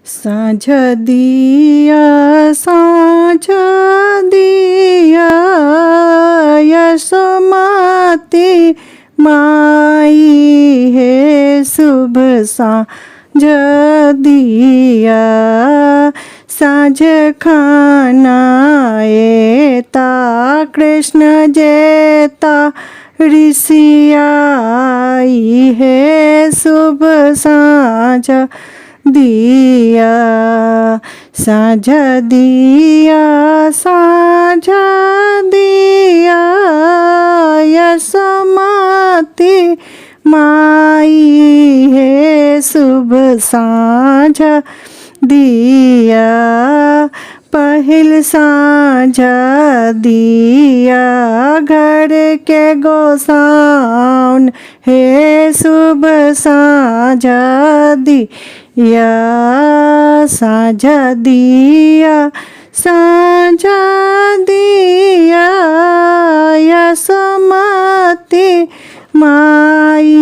साँझ दिया साँझ दिया यशोमती माई है शुभ साँझ दिया साँझ खाना एता कृष्ण जेता ऋषि आई है शुभ साँझ दिया साँझ दिया साँझ दिया यशोमती माई है शुभ साँझ दिया पहिल साँझ दिया घर के गोसाउन है शुभ साँझ दिया साँझ दिया साँझ दिया यशोमती माई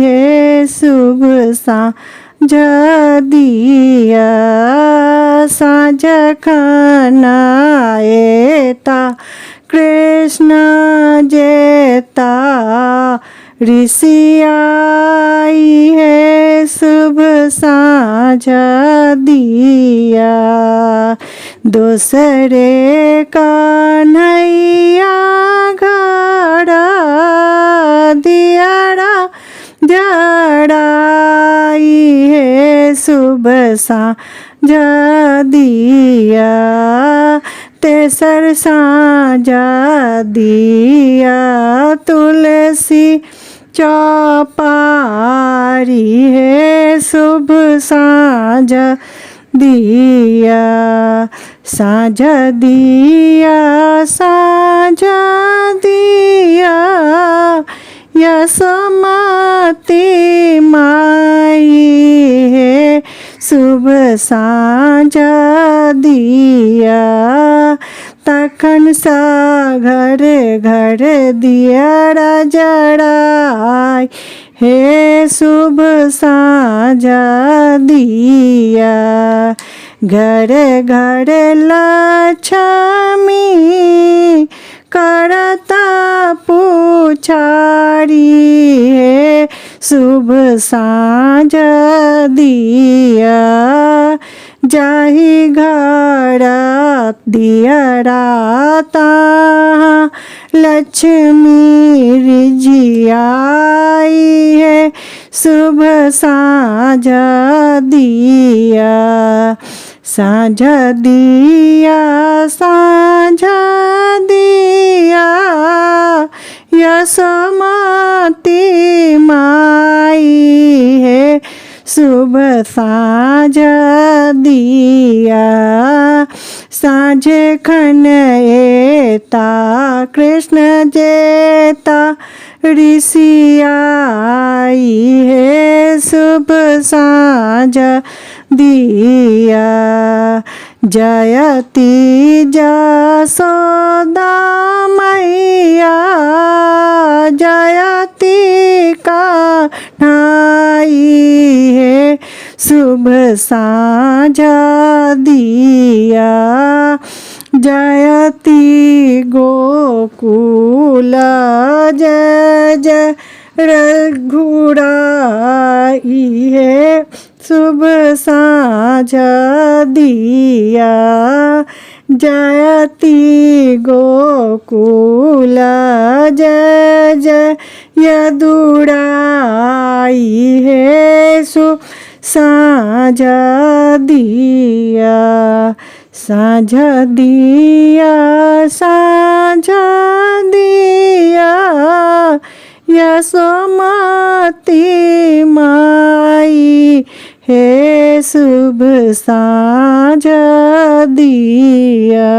है शुभ साँझ दिया साँझ खाना एता कृष्ण जेता ऋषि आई है शुभ साँझ दिया दूसरे कन्हैया घड़ा दियाड़ा जड़ाई है शुभ साँझ दिया तेसर साँझ दिया तुलसी चौपारी है शुभ साँझ दिया साँझ दिया साँझ दिया यशोमती माई है शुभ साँझ दिया तखन सा घर घर दिया जड़ाई हे शुभ साँझ दिया घर घर लक्ष्मी करता पुछारी है शुभ साँझ दिया जाहि घर दिया राता लक्ष्मी रिझियाई है शुभ साँझ दिया साँझ दिया साँझ दिया यशोमती माई है शुभ साँझ दिया साँझ खन एता कृष्ण जेता ऋषि आई है शुभ साँझ दिया जयती जसोदा मैया जयती कान्हाई है शुभ साँझ दिया जयती गोकुल जय जय रघुराई है शुभ साँझ दिया जयती गोकुल जय जय यदुराई है शुभ साँझ दिया साँझ दिया साँझ दिया यशोमती माई है शुभ साँझ दिया।